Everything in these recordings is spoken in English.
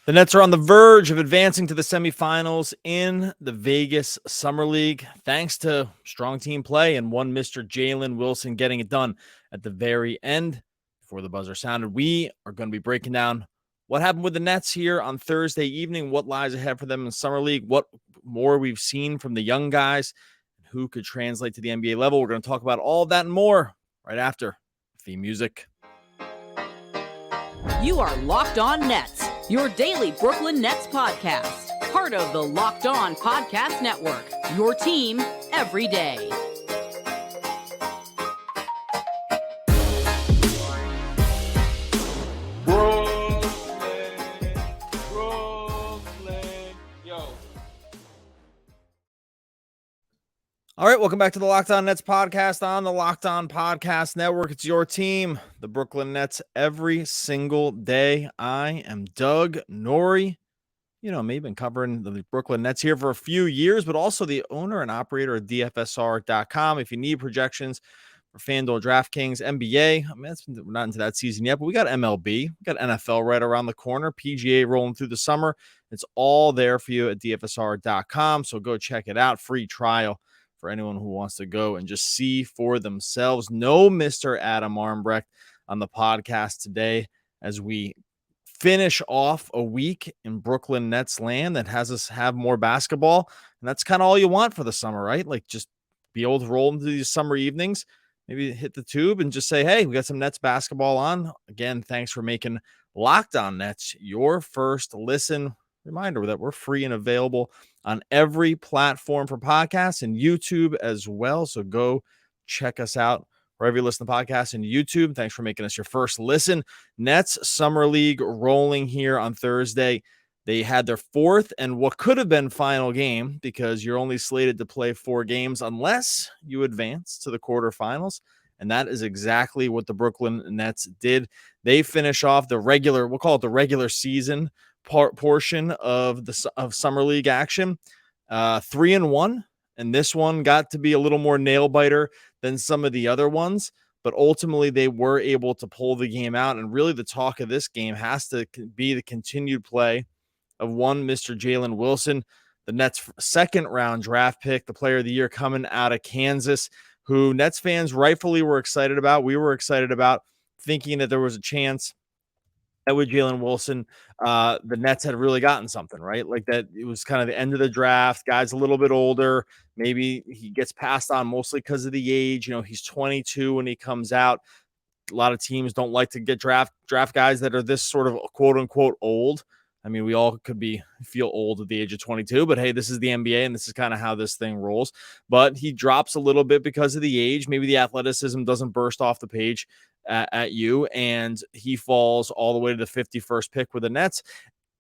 The Nets are on the verge of advancing to the semifinals in the Vegas Summer League, thanks to strong team play and one Mr. Jalen Wilson getting it done at the very end. Before the buzzer sounded, we are going to be breaking down what happened with the Nets here on Thursday evening, what lies ahead for them in the Summer League, what more we've seen from the young guys, and who could translate to the NBA level. We're going to talk about all that and more right after theme music. You are Locked On Nets, your daily Brooklyn Nets podcast. Part of the Locked On Podcast Network, your team every day. All right, welcome back to the Locked On Nets podcast on the Locked On Podcast Network. It's your team, the Brooklyn Nets, every single day. I am Doug Norrie. You know me, been covering the Brooklyn Nets here for a few years, but also the owner and operator of DFSR.com. If you need projections for FanDuel, DraftKings, NBA, we're not into that season yet, but we got MLB, we got NFL right around the corner, PGA rolling through the summer. It's all there for you at DFSR.com, so go check it out. Free trial for anyone who wants to go and just see for themselves. No Mr. Adam Armbrecht on the podcast today as we finish off a week in Brooklyn Nets land that has us have more basketball. And that's kind of all you want for the summer, right? Like just be able to roll into these summer evenings, maybe hit the tube and just say, hey, we got some Nets basketball on. Again, thanks for making Locked On Nets your first listen. Reminder that we're free and available on every platform for podcasts and YouTube as well. So go check us out wherever you listen to podcasts and YouTube. Thanks for making us your first listen. Nets Summer League rolling here on Thursday. They had their fourth and what could have been final game because you're only slated to play 4 games unless you advance to the quarterfinals. And that is exactly what the Brooklyn Nets did. They finish off the regular, we'll call it the regular season portion of the summer league action, 3-1, and this one got to be a little more nail biter than some of the other ones, but ultimately they were able to pull the game out. And really the talk of this game has to be the continued play of one Mr. Jalen Wilson, the Nets' second round draft pick, the player of the year coming out of Kansas, who Nets fans rightfully were excited about. We were excited about, thinking that there was a chance that with Jalen Wilson, the Nets had really gotten something, right? Like that it was kind of the end of the draft. Guy's a little bit older. Maybe he gets passed on mostly because of the age. You know, he's 22 when he comes out. A lot of teams don't like to get draft guys that are this sort of quote unquote old. I mean, we all could feel old at the age of 22, but hey, this is the NBA and this is kind of how this thing rolls. But he drops a little bit because of the age. Maybe the athleticism doesn't burst off the page at you, and he falls all the way to the 51st pick with the Nets.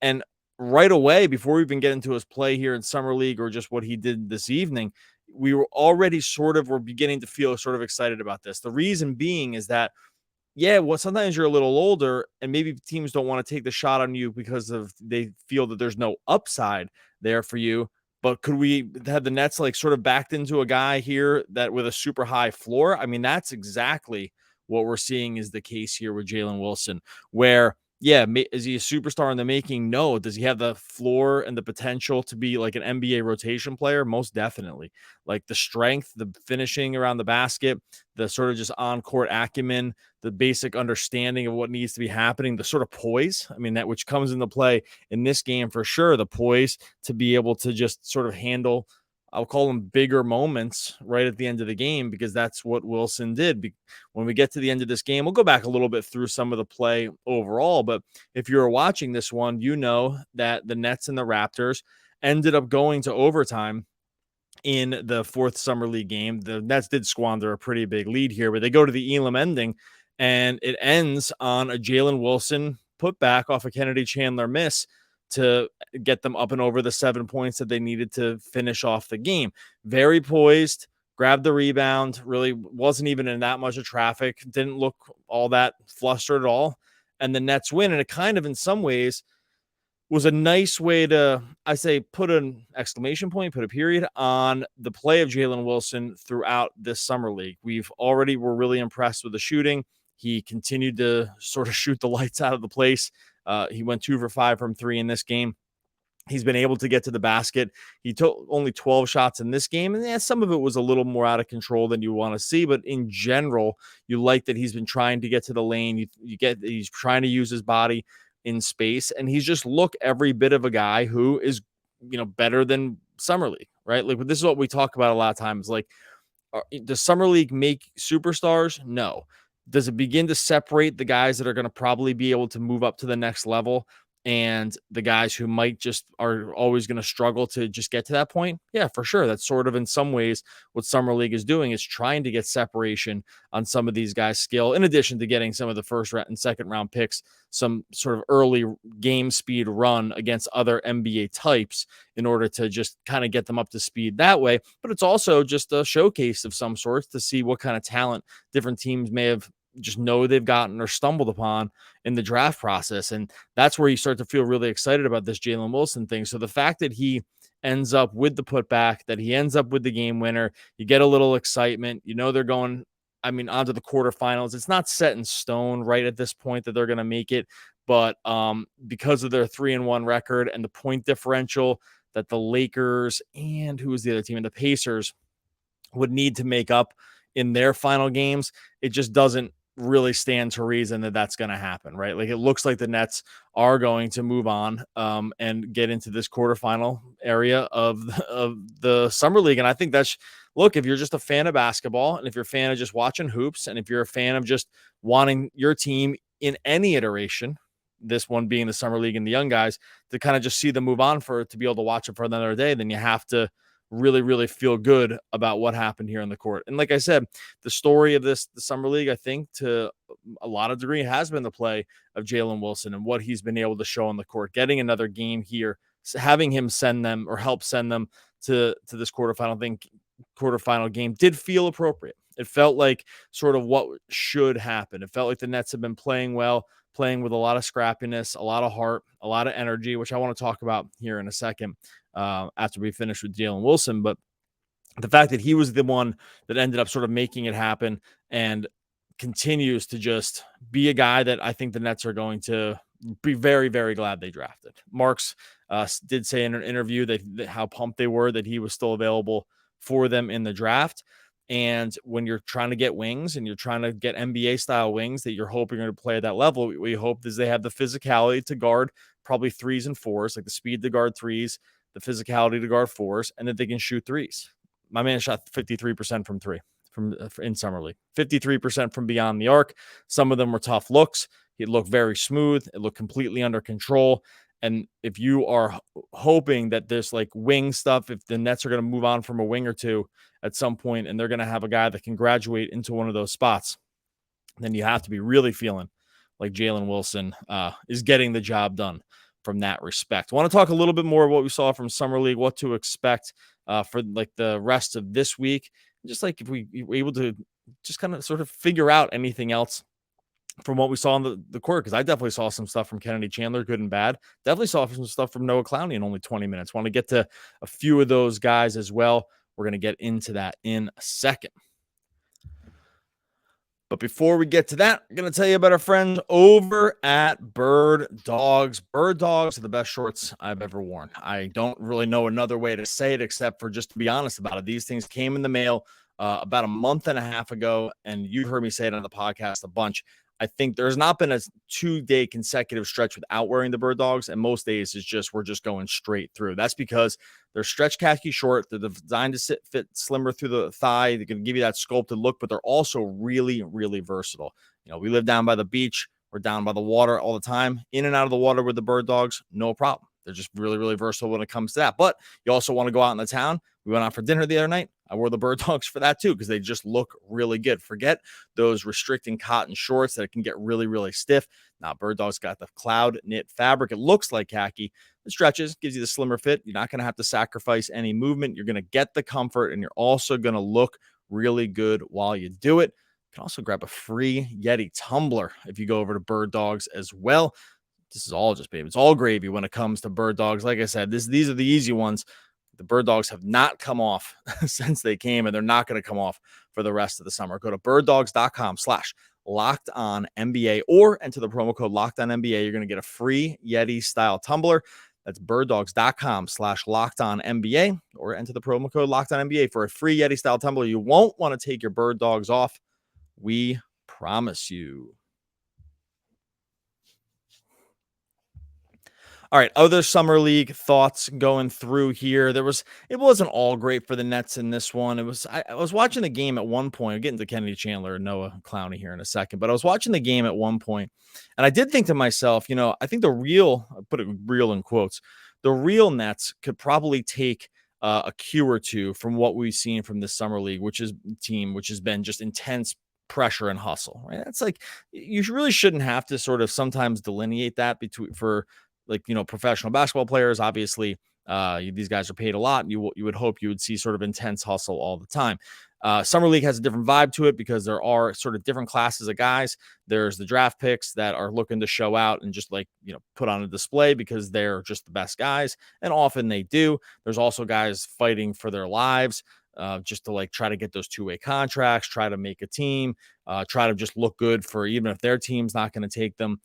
And right away, before we even get into his play here in Summer League or just what he did this evening, we were already we're beginning to feel sort of excited about this. The reason being is that, yeah, well, sometimes you're a little older and maybe teams don't want to take the shot on you because they feel that there's no upside there for you. But could we have the Nets like sort of backed into a guy here that with a super high floor? I mean, that's exactly what we're seeing is the case here with Jalen Wilson, where, yeah, is he a superstar in the making? No. Does he have the floor and the potential to be like an NBA rotation player? Most definitely. Like the strength, the finishing around the basket, the sort of just on-court acumen, the basic understanding of what needs to be happening, the sort of poise, I mean, that which comes into play in this game for sure, the poise to be able to just sort of handle, I'll call them bigger moments right at the end of the game, because that's what Wilson did. When we get to the end of this game, we'll go back a little bit through some of the play overall, but if you're watching this one, you know that the Nets and the Raptors ended up going to overtime in the fourth summer league game. The Nets did squander a pretty big lead here, but they go to the Elam ending, and it ends on a Jalen Wilson putback off a Kennedy Chandler miss to get them up and over the 7 points that they needed to finish off the game. Very poised, grabbed the rebound, really wasn't even in that much of traffic, didn't look all that flustered at all, and the Nets win. And it kind of, in some ways, was a nice way to, I say, put an exclamation point, put a period on the play of Jalen Wilson throughout this summer league. We're really impressed with the shooting. He continued to sort of shoot the lights out of the place. He went 2 for 5 from 3 in this game. He's been able to get to the basket. He took only 12 shots in this game. And some of it was a little more out of control than you want to see. But in general, you like that he's been trying to get to the lane. He's trying to use his body in space. And he's just every bit of a guy who is, better than Summer League, right? Like, this is what we talk about a lot of times. Like, does Summer League make superstars? No. Does it begin to separate the guys that are going to probably be able to move up to the next level and the guys who might just are always going to struggle to just get to that point? Yeah, for sure. That's sort of in some ways what Summer League is doing, is trying to get separation on some of these guys' skill, in addition to getting some of the first and second round picks, some sort of early game speed run against other NBA types in order to just kind of get them up to speed that way. But it's also just a showcase of some sorts to see what kind of talent different teams may have just know they've gotten or stumbled upon in the draft process. And that's where you start to feel really excited about this Jalen Wilson thing. So the fact that he ends up with the putback, that he ends up with the game winner, you get a little excitement. They're going, onto the quarterfinals. It's not set in stone right at this point that they're going to make it, but because of their 3-1 record and the point differential that the Lakers and who was the other team, and the Pacers would need to make up in their final games, it just doesn't really stand to reason that that's going to happen, right? Like, it looks like the Nets are going to move on and get into this quarterfinal area of the Summer League. And I think look, if you're just a fan of basketball, and if you're a fan of just watching hoops, and if you're a fan of just wanting your team in any iteration, this one being the Summer League and the young guys, to kind of just see them move on to be able to watch it for another day, then you have to really, really feel good about what happened here on the court. And like I said, the story of the Summer League, I think to a lot of degree, has been the play of Jalen Wilson and what he's been able to show on the court, getting another game here, having him send them or help send them to this quarterfinal game did feel appropriate. It felt like sort of what should happen. It felt like the Nets have been playing well, playing with a lot of scrappiness, a lot of heart, a lot of energy, which I want to talk about here in a second after we finish with Jalen Wilson. But the fact that he was the one that ended up sort of making it happen and continues to just be a guy that I think the Nets are going to be very, very glad they drafted. Marks did say in an interview that how pumped they were that he was still available for them in the draft. And when you're trying to get wings and you're trying to get NBA style wings that you're hoping are going to play at that level, we hope is they have the physicality to guard probably 3s and 4s, like the speed to guard 3s, the physicality to guard 4s, and that they can shoot 3s. My man shot 53% from 3 in Summer League, 53% from beyond the arc. Some of them were tough looks. It looked very smooth. It looked completely under control. And if you are hoping that there's like wing stuff, if the Nets are going to move on from a wing or two at some point and they're going to have a guy that can graduate into one of those spots, then you have to be really feeling like Jalen Wilson is getting the job done from that respect. I want to talk a little bit more of what we saw from Summer League, what to expect for like the rest of this week. Just like if we were able to just kind of sort of figure out anything else from what we saw on the court, because I definitely saw some stuff from Kennedy Chandler, good and bad. Definitely saw some stuff from Noah Clowney in only 20 minutes. Want to get to a few of those guys as well. We're going to get into that in a second. But before we get to that, I'm going to tell you about our friends over at Bird Dogs. Bird Dogs are the best shorts I've ever worn. I don't really know another way to say it except for just to be honest about it. These things came in the mail about a month and a half ago, and you've heard me say it on the podcast a bunch. I think there's not been a 2-day consecutive stretch without wearing the Bird Dogs, and most days we're just going straight through. That's because they're stretch khaki short. They're designed to fit slimmer through the thigh. They're going to give you that sculpted look, but they're also really, really versatile. We live down by the beach. We're down by the water all the time. In and out of the water with the Bird Dogs, no problem. They're just really, really versatile when it comes to that. But you also want to go out in the town. We went out for dinner the other night. I wore the Bird Dogs for that too, because they just look really good. Forget those restricting cotton shorts that can get really, really stiff. Now, Bird Dogs got the cloud knit fabric. It looks like khaki. It stretches, gives you the slimmer fit. You're not going to have to sacrifice any movement. You're going to get the comfort, and you're also going to look really good while you do it. You can also grab a free Yeti tumbler if you go over to Bird Dogs as well. This is all just, baby. It's all gravy when it comes to Bird Dogs. Like I said, these are the easy ones. The Bird Dogs have not come off since they came, and they're not going to come off for the rest of the summer. Go to birddogs.com/LockedOn Locked On NBA or enter the promo code Locked On NBA. You're going to get a free Yeti style tumbler. That's birddogs.com/locked on NBA or enter the promo code Locked On NBA for a free Yeti style tumbler. You won't want to take your bird dogs off. We promise you. All right, other summer league thoughts going through here. It wasn't all great for the Nets in this one. I was watching the game at one point. I'm getting to Kennedy Chandler and Noah Clowney here in a second, but I was watching the game at one point, and I did think to myself, I think I put it real in quotes, the real Nets could probably take a cue or two from what we've seen from this summer league, which has been just intense pressure and hustle. Right? It's like you really shouldn't have to sort of sometimes delineate that for professional basketball players. Obviously, these guys are paid a lot. You would hope you would see sort of intense hustle all the time. Summer League has a different vibe to it because there are sort of different classes of guys. There's the draft picks that are looking to show out and just put on a display because they're just the best guys. And often they do. There's also guys fighting for their lives. Just to try to get those two-way contracts, try to make a team, try to just look good for even if their team's not going to take them,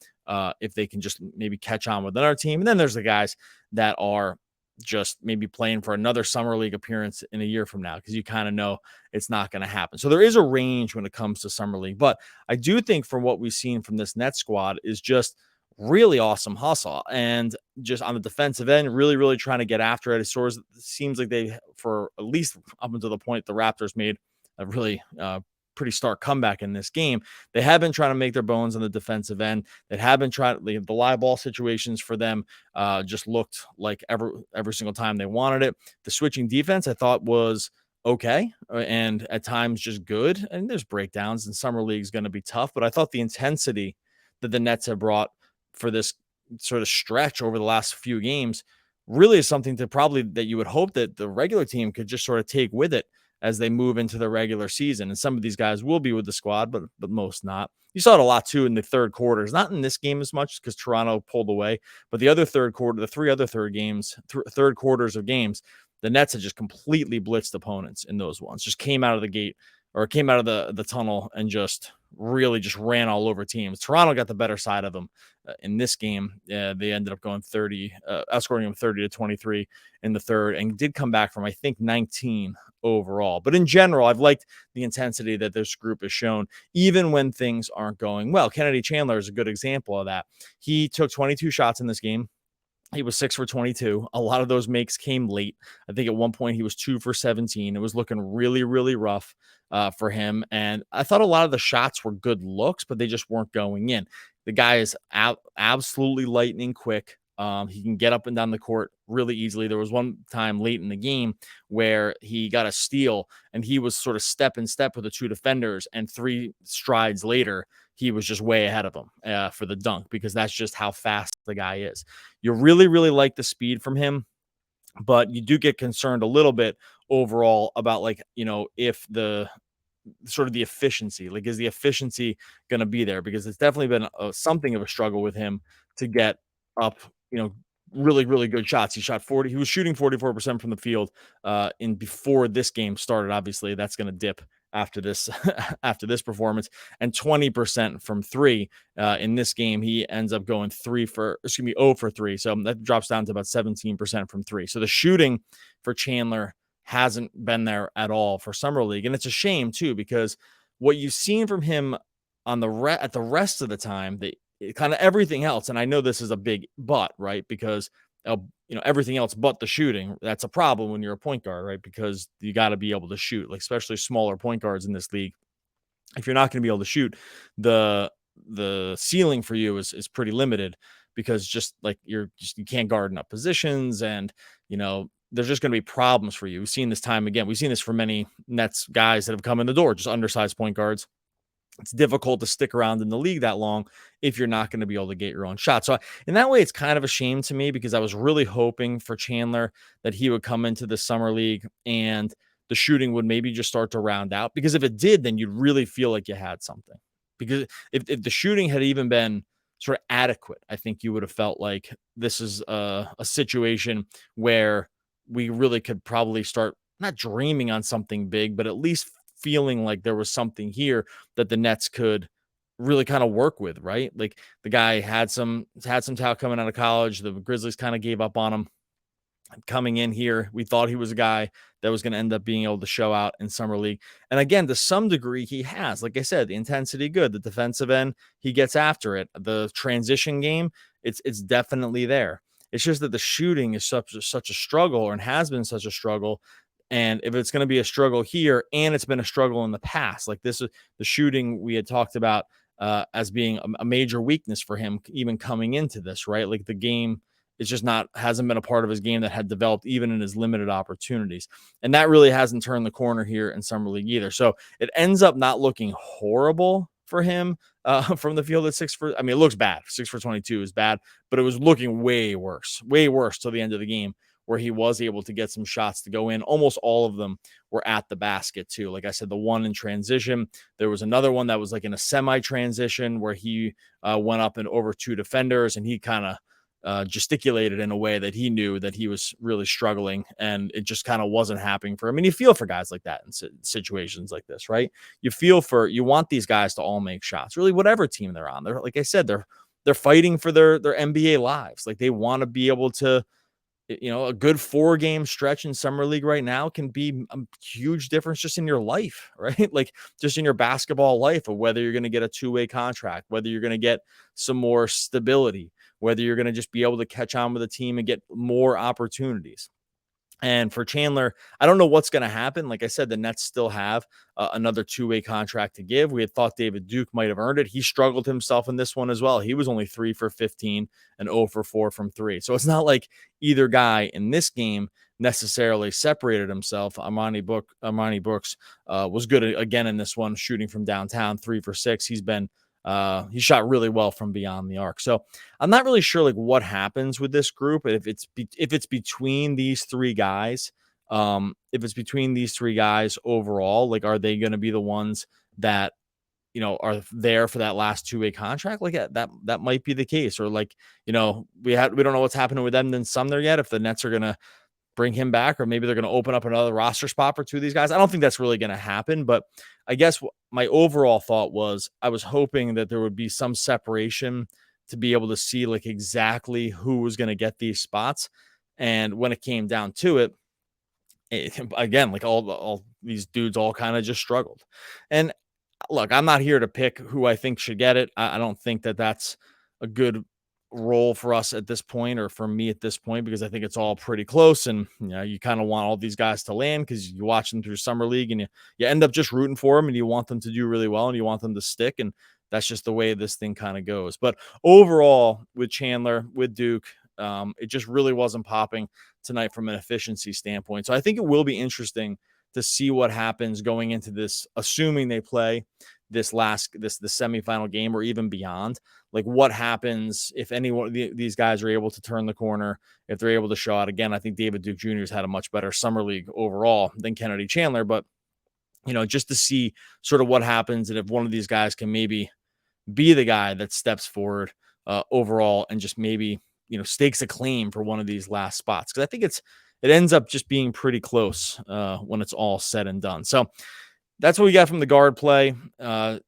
if they can just maybe catch on with another team. And then there's the guys that are just maybe playing for another summer league appearance in a year from now because you kind of know it's not going to happen. So there is a range when it comes to summer league. But I do think from what we've seen from this Nets squad is just really awesome hustle and just on the defensive end, really, really trying to get after it. It seems like they, for at least up until the point the Raptors made a really pretty stark comeback in this game, they have been trying to make their bones on the defensive end. They have been trying the live ball situations for them just looked like every single time they wanted it. The switching defense I thought was okay and at times just good. And there's breakdowns and summer league is going to be tough, but I thought the intensity that the Nets have brought for this sort of stretch over the last few games really is something that you would hope that the regular team could just sort of take with it as they move into the regular season. And some of these guys will be with the squad, but most not. You saw it a lot too in the third quarters, not in this game as much because Toronto pulled away, but the three other third quarters of games, the Nets had just completely blitzed opponents in those ones, just came out of the gate or came out of the tunnel and just really just ran all over teams. Toronto got the better side of them in this game. They ended up going outscoring them 30-23 in the third and did come back from, I think, 19 overall. But in general, I've liked the intensity that this group has shown, even when things aren't going well. Kennedy Chandler is a good example of that. He took 22 shots in this game. He was 6 for 22. A lot of those makes came late. I think at one point he was 2 for 17. It was looking really, really rough for him. And I thought a lot of the shots were good looks, but they just weren't going in. The guy is absolutely lightning quick. He can get up and down the court really easily. There was one time late in the game where he got a steal and he was sort of step in step with the two defenders. And 3 strides later, he was just way ahead of him for the dunk because that's just how fast the guy is. You really, really like the speed from him, but you do get concerned a little bit overall about if the sort of the efficiency, is the efficiency going to be there? Because it's definitely been something of a struggle with him to get up, really, really good shots. He was shooting 44% from the field before this game started. Obviously that's going to dip after this performance, and 20% from 3 in this game. He ends up going 0 for 3. So that drops down to about 17% from 3. So the shooting for Chandler hasn't been there at all for summer league. And it's a shame too, because what you've seen from him on at the rest of the time, kind of everything else. And I know this is a big but, right? Because everything else but the shooting, that's a problem when you're a point guard, right? Because you got to be able to shoot, especially smaller point guards in this league. If you're not going to be able to shoot, the ceiling for you is pretty limited because you can't guard enough positions, and there's just going to be problems for you. We've seen this time again. We've seen this for many Nets guys that have come in the door, just undersized point guards. It's difficult to stick around in the league that long if you're not going to be able to get your own shot. So in that way, it's kind of a shame to me because I was really hoping for Chandler that he would come into the summer league and the shooting would maybe just start to round out, because if it did, then you'd really feel like you had something. Because if the shooting had even been sort of adequate, I think you would have felt like this is a situation where we really could probably start not dreaming on something big, but at least feeling like there was something here that the Nets could really kind of work with, right? Like the guy had some talent coming out of college. The Grizzlies kind of gave up on him coming in here. We thought he was a guy that was going to end up being able to show out in summer league. And again, to some degree, he has, like I said, the intensity good, the defensive end, he gets after it. The transition game, it's definitely there. It's just that the shooting is such a struggle, and has been such a struggle. And if it's going to be a struggle here, and it's been a struggle in the past, like this is the shooting we had talked about as being a major weakness for him, even coming into this, right? Like the game, it's just hasn't been a part of his game that had developed even in his limited opportunities. And that really hasn't turned the corner here in summer league either. So it ends up not looking horrible for him from the field at 6 for, I mean, it looks bad. 6 for 22 is bad, but it was looking way worse till the end of the game, where he was able to get some shots to go in. Almost all of them were at the basket too. Like I said, the one in transition, there was another one that was like in a semi transition where he went up and over 2 defenders, and he kind of gesticulated in a way that he knew that he was really struggling, and it just kind of wasn't happening for him. And you feel for guys like that in situations like this, right? You want these guys to all make shots, really, whatever team they're on. They're, like I said, they're fighting for their NBA lives. Like they want to be able to, a good 4-game stretch in summer league right now can be a huge difference just in your life, right? Like just in your basketball life, of whether you're going to get a 2-way contract, whether you're going to get some more stability, whether you're going to just be able to catch on with a team and get more opportunities. And for Chandler, I don't know what's going to happen. Like I said, the Nets still have another 2-way contract to give. We had thought David Duke might have earned it. He struggled himself in this one as well. He was only 3 for 15 and 0 for 4 from 3. So it's not like either guy in this game necessarily separated himself. Armani Brooks was good again in this one, shooting from downtown, 3 for 6. He shot really well from beyond the arc. So I'm not really sure like what happens with this group. If it's between these 3 guys, overall, like, are they going to be the ones that, are there for that last 2-way contract? Like that might be the case. Or like, we don't know what's happening with them in Sumner yet. If the Nets are going to bring him back, or maybe they're going to open up another roster spot for 2 of these guys. I don't think that's really going to happen, but I guess my overall thought was I was hoping that there would be some separation to be able to see like exactly who was going to get these spots. And when it came down to it, again, like all these dudes all kind of just struggled. And look, I'm not here to pick who I think should get it. I don't think that that's a good role for us at this point, or for me at this point, because I think it's all pretty close. And you kind of want all these guys to land because you watch them through summer league, and you end up just rooting for them, and you want them to do really well, and you want them to stick. And that's just the way this thing kind of goes. But overall, with Chandler, with Duke, it just really wasn't popping tonight from an efficiency standpoint. So I think it will be interesting to see what happens going into this, assuming they play the semifinal game or even beyond. Like what happens if any one of these guys are able to turn the corner, if they're able to show out again. I think David Duke Jr. has had a much better summer league overall than Kennedy Chandler, but just to see sort of what happens, and if one of these guys can maybe be the guy that steps forward overall and just maybe, stakes a claim for one of these last spots. Cause I think it ends up just being pretty close when it's all said and done. So that's what we got from the guard play.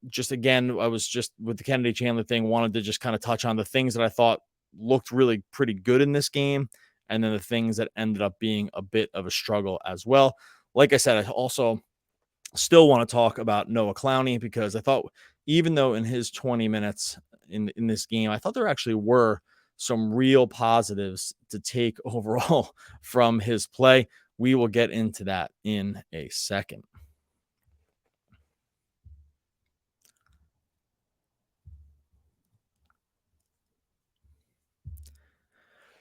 Just again, I was just with the Kennedy Chandler thing, wanted to just kind of touch on the things that I thought looked really pretty good in this game, and then the things that ended up being a bit of a struggle as well. Like I said, I also still want to talk about Noah Clowney, because I thought, even though in his 20 minutes in this game, I thought there actually were some real positives to take overall from his play. We will get into that in a second.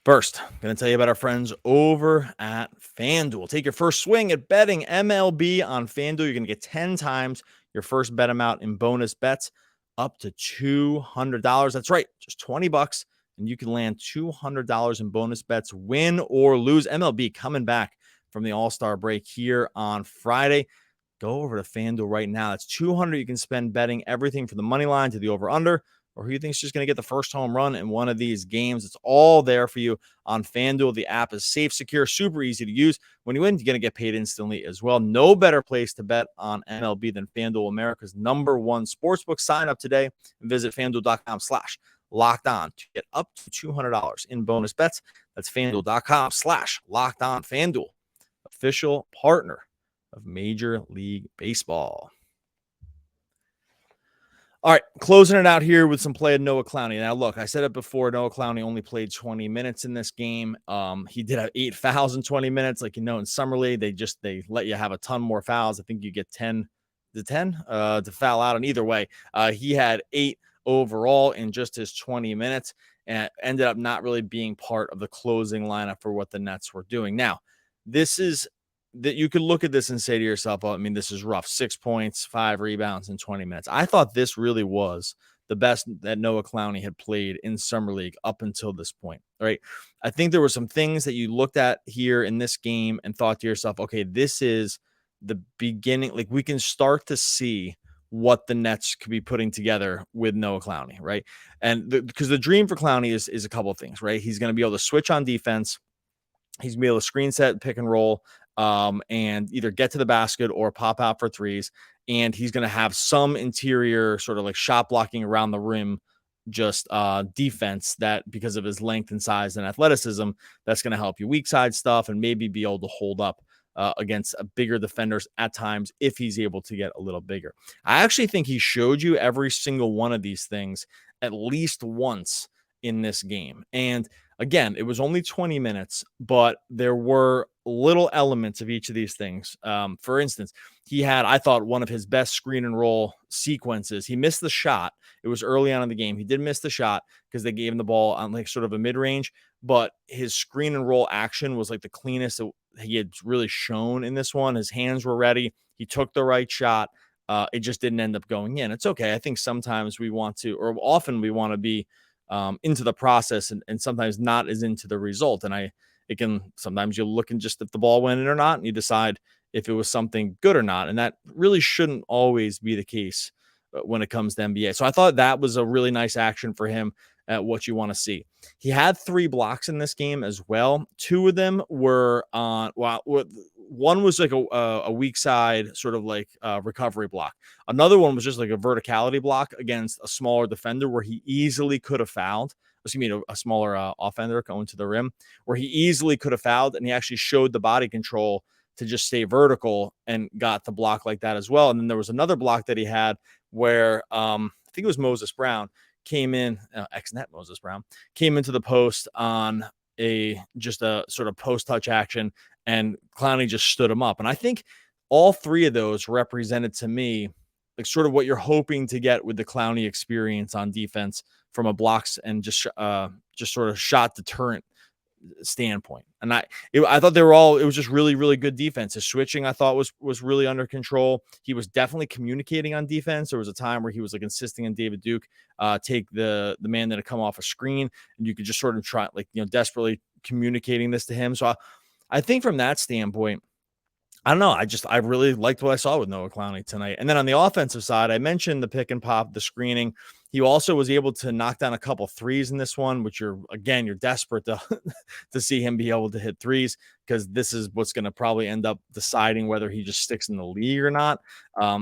First, I'm going to tell you about our friends over at FanDuel. Take your first swing at betting MLB on FanDuel. You're going to get 10 times your first bet amount in bonus bets, up to $200. That's right, just $20, and you can land $200 in bonus bets, win or lose. MLB coming back from the All-Star break here on Friday. Go over to FanDuel right now. That's $200 you can spend betting everything from the money line to the over-under, or who you think is just going to get the first home run in one of these games. It's all there for you on FanDuel. The app is safe, secure, super easy to use. When you win, you're going to get paid instantly as well. No better place to bet on MLB than FanDuel, America's #1 sportsbook. Sign up today and visit FanDuel.com/LockedOn to get up to $200 in bonus bets. That's FanDuel.com/LockedOn. FanDuel, official partner of Major League Baseball. All right, closing it out here with some play of Noah Clowney. Now, look, I said it before, Noah Clowney only played 20 minutes in this game. He did have 8 fouls in 20 minutes. Like, in Summer League, they let you have a ton more fouls. I think you get 10 to foul out. And either way, he had 8 overall in just his 20 minutes and ended up not really being part of the closing lineup for what the Nets were doing. Now, this is that you could look at this and say to yourself, oh, I mean, this is rough. 6 points, 5 rebounds in 20 minutes. I thought this really was the best that Noah Clowney had played in Summer League up until this point, right? I think there were some things that you looked at here in this game and thought to yourself, okay, this is the beginning. Like, we can start to see what the Nets could be putting together with Noah Clowney, right? And because the dream for Clowney is a couple of things, right? He's going to be able to switch on defense. He's going to be able to screen set, pick and roll, and either get to the basket or pop out for threes. And he's going to have some interior sort of like shot blocking around the rim, just defense that, because of his length and size and athleticism, that's going to help you weak side stuff and maybe be able to hold up against bigger defenders at times if he's able to get a little bigger. I actually think he showed you every single one of these things at least once in this game. And again, it was only 20 minutes, but there were little elements of each of these things. For instance, he had, I thought, one of his best screen and roll sequences. He missed the shot. It was early on in the game. He did miss the shot because they gave him the ball on like sort of a mid-range, but his screen and roll action was like the cleanest that he had really shown in this one. His hands were ready. He took the right shot. It just didn't end up going in. It's okay. I think sometimes we want to, or often we want to be into the process and sometimes not as into the result. And it can, sometimes you'll look and just if the ball went in or not, and you decide if it was something good or not. And that really shouldn't always be the case when it comes to NBA. So I thought that was a really nice action for him at what you want to see. He had 3 blocks in this game as well. 2 of them were on, one was like a weak side sort of like recovery block. Another one was just like a verticality block against a smaller defender where he easily could have fouled. A smaller offender going to the rim where he easily could have fouled, and he actually showed the body control to just stay vertical and got the block like that as well. And then there was another block that he had where I think it was Moses Brown came in, ex-net Moses Brown came into the post on just a sort of post touch action, and Clowney just stood him up. And I think all 3 of those represented to me like sort of what you're hoping to get with the Clowney experience on defense from a blocks and just sort of shot deterrent standpoint. And I thought they were all, it was just really, really good defense. His switching I thought was really under control. He was definitely communicating on defense. There was a time where he was like insisting on David Duke take the man that had come off a screen, and you could just sort of try desperately communicating this to him. So I think from that standpoint, I don't know. I really liked what I saw with Noah Clowney tonight. And then on the offensive side, I mentioned the pick and pop, the screening. He also was able to knock down a couple threes in this one, which you're desperate to to see him be able to hit threes, because this is what's going to probably end up deciding whether he just sticks in the league or not.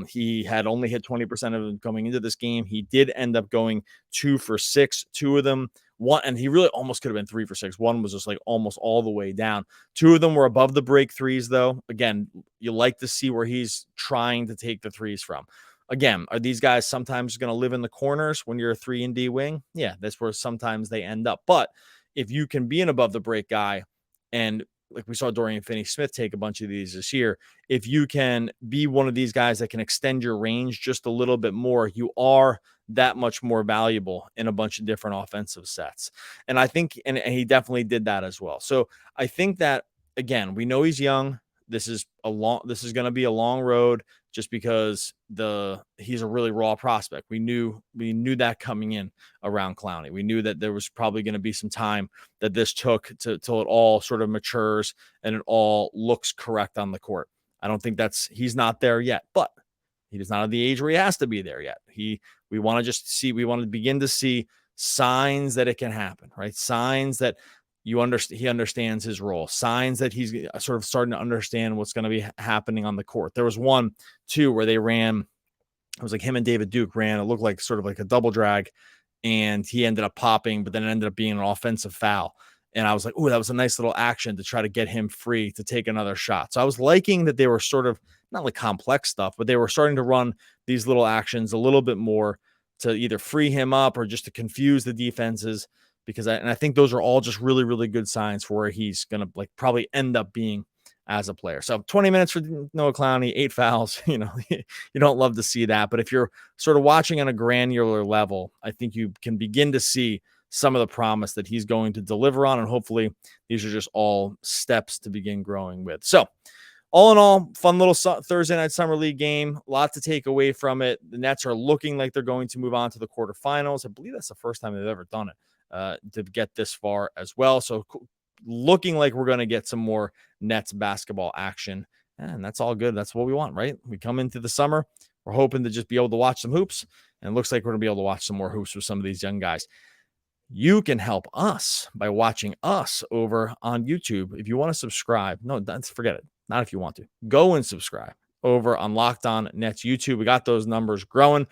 He had only hit 20% of them coming into this game. He did end up going 2 for 6, 2 of them. One, and he really almost could have been 3 for 6. One was just like almost all the way down. 2 of them were above the break threes, though. Again, you like to see where he's trying to take the threes from. Again, are these guys sometimes going to live in the corners when you're a 3-and-D wing? Yeah, that's where sometimes they end up. But if you can be an above the break guy, and like we saw Dorian Finney-Smith take a bunch of these this year, if you can be one of these guys that can extend your range just a little bit more, you are that much more valuable in a bunch of different offensive sets. And I think, and he definitely did that as well. So I think that, again, we know he's young. This is going to be a long road just because he's a really raw prospect. We knew that coming in around Clowney. We knew that there was probably going to be some time that this took till it all sort of matures and it all looks correct on the court. I don't think he's not there yet, but He does not have the age where he has to be there yet. We want to begin to see signs that it can happen, right? Signs that he understands his role, signs that he's sort of starting to understand what's going to be happening on the court. There was one, too, where they ran, it was like him and David Duke ran. It looked like sort of like a double drag, and he ended up popping, but then it ended up being an offensive foul. And I was like, oh, that was a nice little action to try to get him free to take another shot. So I was liking that they were sort of not like complex stuff, but they were starting to run these little actions a little bit more to either free him up or just to confuse the defenses, because I think those are all just really, really good signs for where he's going to like probably end up being as a player. So 20 minutes for Noah Clowney, 8 fouls, you don't love to see that. But if you're sort of watching on a granular level, I think you can begin to see some of the promise that he's going to deliver on. And hopefully these are just all steps to begin growing with. So all in all, fun little Thursday night summer league game. A lot to take away from it. The Nets are looking like they're going to move on to the quarterfinals. I believe that's the first time they've ever done it to get this far as well. So looking like we're going to get some more Nets basketball action. And that's all good. That's what we want, right? We come into the summer, we're hoping to just be able to watch some hoops. And it looks like we're going to be able to watch some more hoops with some of these young guys. You can help us by watching us over on YouTube. If you want to subscribe, forget it. Not if you want to. Go and subscribe over on Locked On Nets YouTube. We got those numbers growing.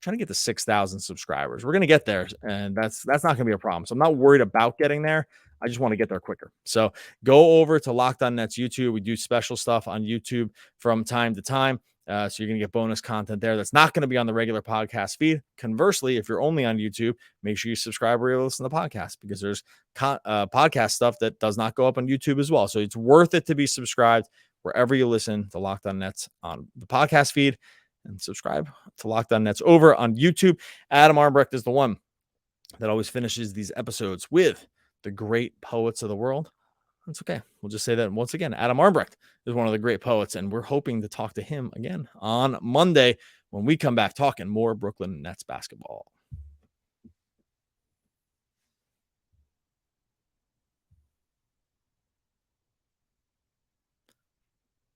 Trying to get to 6,000 subscribers. We're going to get there, and that's not going to be a problem. So I'm not worried about getting there. I just want to get there quicker. So go over to Locked On Nets YouTube. We do special stuff on YouTube from time to time. So you're going to get bonus content there that's not going to be on the regular podcast feed. Conversely, if you're only on YouTube, make sure you subscribe or you listen to the podcast, because there's podcast stuff that does not go up on YouTube as well. So it's worth it to be subscribed wherever you listen to Locked On Nets on the podcast feed, and subscribe to Locked On Nets over on YouTube. Adam Armbrecht is the one that always finishes these episodes with the great poets of the world. That's okay. We'll just say that once again. Adam Armbrecht is one of the great poets, and we're hoping to talk to him again on Monday when we come back talking more Brooklyn Nets basketball.